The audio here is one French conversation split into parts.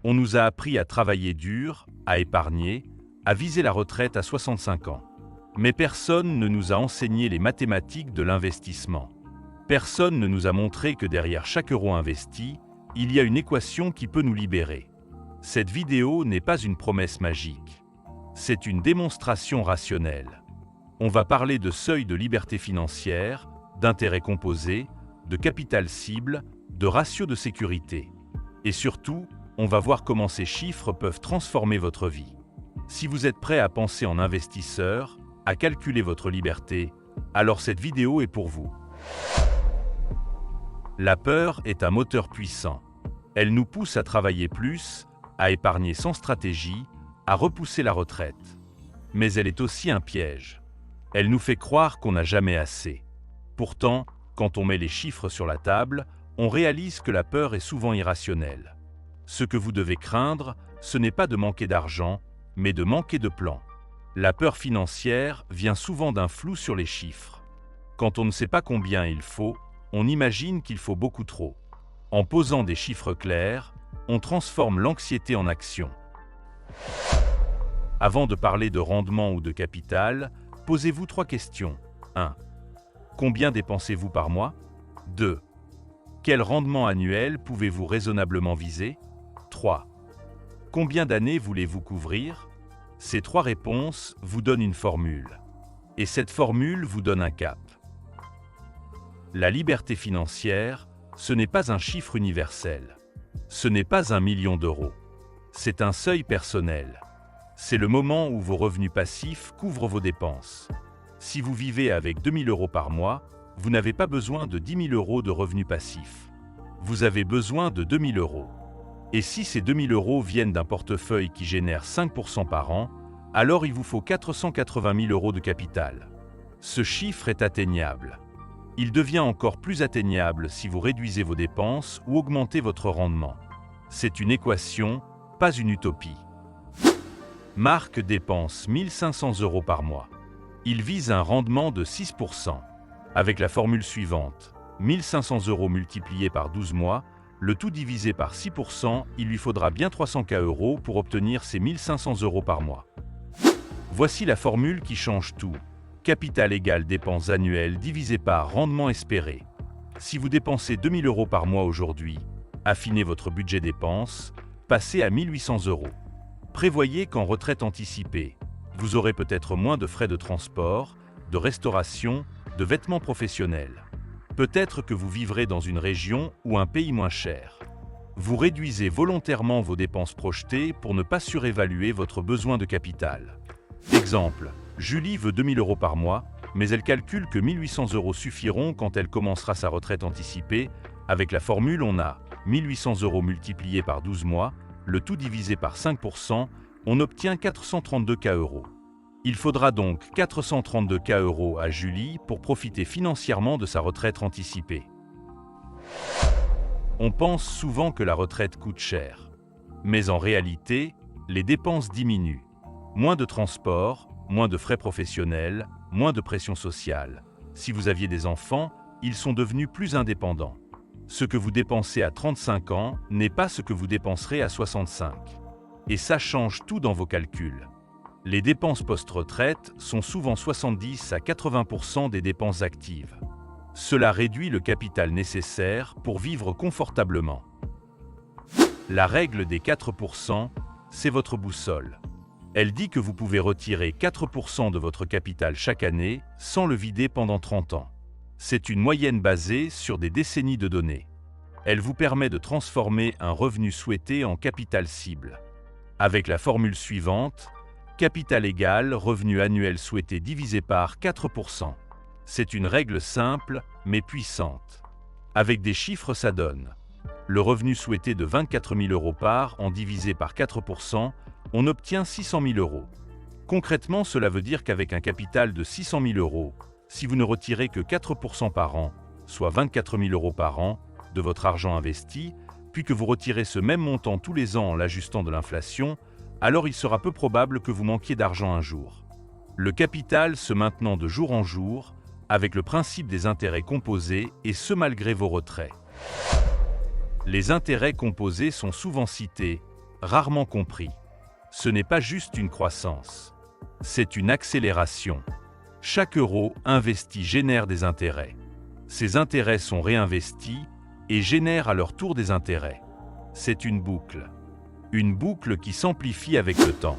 On nous a appris à travailler dur, à épargner, à viser la retraite à 65 ans. Mais personne ne nous a enseigné les mathématiques de l'investissement. Personne ne nous a montré que derrière chaque euro investi, il y a une équation qui peut nous libérer. Cette vidéo n'est pas une promesse magique. C'est une démonstration rationnelle. On va parler de seuil de liberté financière, d'intérêt composé, de capital cible, de ratio de sécurité. Et surtout, on va voir comment ces chiffres peuvent transformer votre vie. Si vous êtes prêt à penser en investisseur, à calculer votre liberté, alors cette vidéo est pour vous. La peur est un moteur puissant. Elle nous pousse à travailler plus, à épargner sans stratégie, à repousser la retraite. Mais elle est aussi un piège. Elle nous fait croire qu'on n'a jamais assez. Pourtant, quand on met les chiffres sur la table, on réalise que la peur est souvent irrationnelle. Ce que vous devez craindre, ce n'est pas de manquer d'argent, mais de manquer de plan. La peur financière vient souvent d'un flou sur les chiffres. Quand on ne sait pas combien il faut, on imagine qu'il faut beaucoup trop. En posant des chiffres clairs, on transforme l'anxiété en action. Avant de parler de rendement ou de capital, posez-vous 3 questions. 1. Combien dépensez-vous par mois? 2. Quel rendement annuel pouvez-vous raisonnablement viser? 3. Combien d'années voulez-vous couvrir? Ces 3 réponses vous donnent une formule. Et cette formule vous donne un cap. La liberté financière, ce n'est pas un chiffre universel. Ce n'est pas 1 million d'euros. C'est un seuil personnel. C'est le moment où vos revenus passifs couvrent vos dépenses. Si vous vivez avec 2 000 euros par mois, vous n'avez pas besoin de 10 000 euros de revenus passifs. Vous avez besoin de 2 000 euros. Et si ces 2 000 euros viennent d'un portefeuille qui génère 5% par an, alors il vous faut 480 000 euros de capital. Ce chiffre est atteignable. Il devient encore plus atteignable si vous réduisez vos dépenses ou augmentez votre rendement. C'est une équation, pas une utopie. Marc dépense 1 500 euros par mois. Il vise un rendement de 6%. Avec la formule suivante, 1 500 euros multipliés par 12 mois, le tout divisé par 6%, il lui faudra bien 300 € pour obtenir ces 1 500 euros par mois. Voici la formule qui change tout. Capital égale dépenses annuelles divisé par rendement espéré. Si vous dépensez 2 000 euros par mois aujourd'hui, affinez votre budget dépenses, passez à 1 800 euros. Prévoyez qu'en retraite anticipée, vous aurez peut-être moins de frais de transport, de restauration, de vêtements professionnels. Peut-être que vous vivrez dans une région ou un pays moins cher. Vous réduisez volontairement vos dépenses projetées pour ne pas surévaluer votre besoin de capital. Exemple, Julie veut 2 000 euros par mois, mais elle calcule que 1 800 euros suffiront quand elle commencera sa retraite anticipée. Avec la formule, on a 1 800 euros multipliés par 12 mois, le tout divisé par 5%, on obtient 432 €. Il faudra donc 432 € à Julie pour profiter financièrement de sa retraite anticipée. On pense souvent que la retraite coûte cher. Mais en réalité, les dépenses diminuent. Moins de transport, moins de frais professionnels, moins de pression sociale. Si vous aviez des enfants, ils sont devenus plus indépendants. Ce que vous dépensez à 35 ans n'est pas ce que vous dépenserez à 65. Et ça change tout dans vos calculs. Les dépenses post-retraite sont souvent 70 à 80% des dépenses actives. Cela réduit le capital nécessaire pour vivre confortablement. La règle des 4%, c'est votre boussole. Elle dit que vous pouvez retirer 4% de votre capital chaque année sans le vider pendant 30 ans. C'est une moyenne basée sur des décennies de données. Elle vous permet de transformer un revenu souhaité en capital cible. Avec la formule suivante, capital égal revenu annuel souhaité divisé par 4%. C'est une règle simple, mais puissante. Avec des chiffres, ça donne. Le revenu souhaité de 24 000 euros par an divisé par 4%, on obtient 600 000 euros. Concrètement, cela veut dire qu'avec un capital de 600 000 euros, si vous ne retirez que 4% par an, soit 24 000 euros par an, de votre argent investi, puis que vous retirez ce même montant tous les ans en l'ajustant de l'inflation, alors il sera peu probable que vous manquiez d'argent un jour. Le capital se maintenant de jour en jour, avec le principe des intérêts composés, et ce malgré vos retraits. Les intérêts composés sont souvent cités. rarement compris. Ce n'est pas juste une croissance, c'est une accélération. Chaque euro investi génère des intérêts. Ces intérêts sont réinvestis et génèrent à leur tour des intérêts. C'est une boucle qui s'amplifie avec le temps.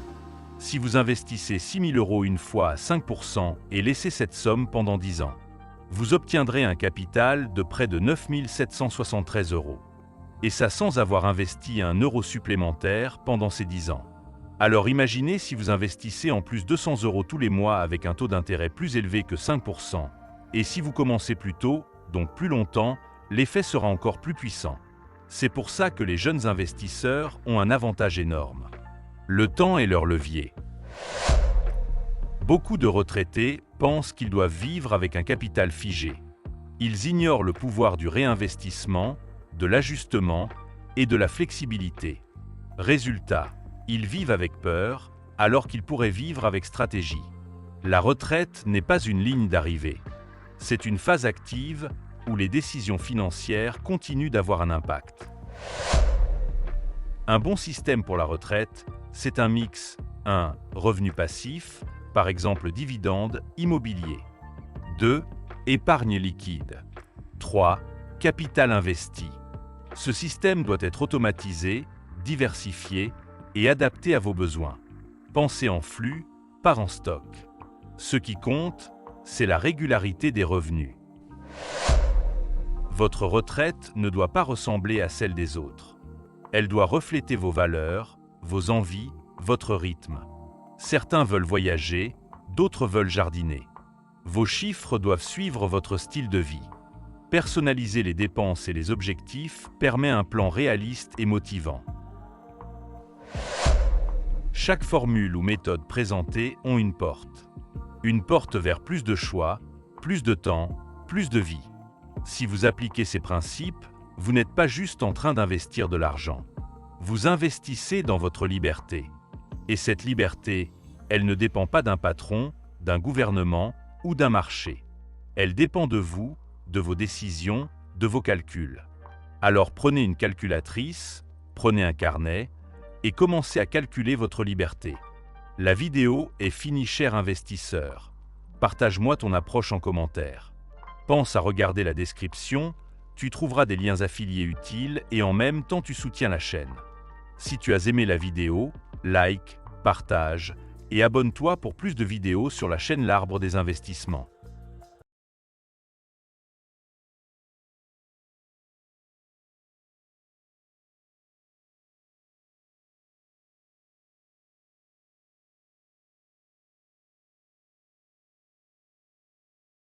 Si vous investissez 6 000 € une fois à 5% et laissez cette somme pendant 10 ans, vous obtiendrez un capital de près de 9 773 €. Et ça sans avoir investi un euro supplémentaire pendant ces 10 ans. Alors imaginez si vous investissez en plus 200 € tous les mois avec un taux d'intérêt plus élevé que 5%. Et si vous commencez plus tôt, donc plus longtemps, l'effet sera encore plus puissant. C'est pour ça que les jeunes investisseurs ont un avantage énorme. Le temps est leur levier. Beaucoup de retraités pensent qu'ils doivent vivre avec un capital figé. Ils ignorent le pouvoir du réinvestissement, de l'ajustement et de la flexibilité. Résultat, ils vivent avec peur alors qu'ils pourraient vivre avec stratégie. La retraite n'est pas une ligne d'arrivée. C'est une phase active où les décisions financières continuent d'avoir un impact. Un bon système pour la retraite, c'est un mix 1. Revenu passif, par exemple dividendes, immobilier. 2. Épargne liquide. 3. Capital investi. Ce système doit être automatisé, diversifié et adapté à vos besoins. Pensez en flux, pas en stock. Ce qui compte, c'est la régularité des revenus. Votre retraite ne doit pas ressembler à celle des autres. Elle doit refléter vos valeurs, vos envies, votre rythme. Certains veulent voyager, d'autres veulent jardiner. Vos chiffres doivent suivre votre style de vie. Personnaliser les dépenses et les objectifs permet un plan réaliste et motivant. Chaque formule ou méthode présentée ont une porte. Une porte vers plus de choix, plus de temps, plus de vie. Si vous appliquez ces principes, vous n'êtes pas juste en train d'investir de l'argent. Vous investissez dans votre liberté. Et cette liberté, elle ne dépend pas d'un patron, d'un gouvernement ou d'un marché. Elle dépend de vous, de vos décisions, de vos calculs. Alors prenez une calculatrice, prenez un carnet et commencez à calculer votre liberté. La vidéo est finie, cher investisseur. Partage-moi ton approche en commentaire. Pense à regarder la description, tu trouveras des liens affiliés utiles et en même temps tu soutiens la chaîne. Si tu as aimé la vidéo, like, partage et abonne-toi pour plus de vidéos sur la chaîne L'Arbre des investissements.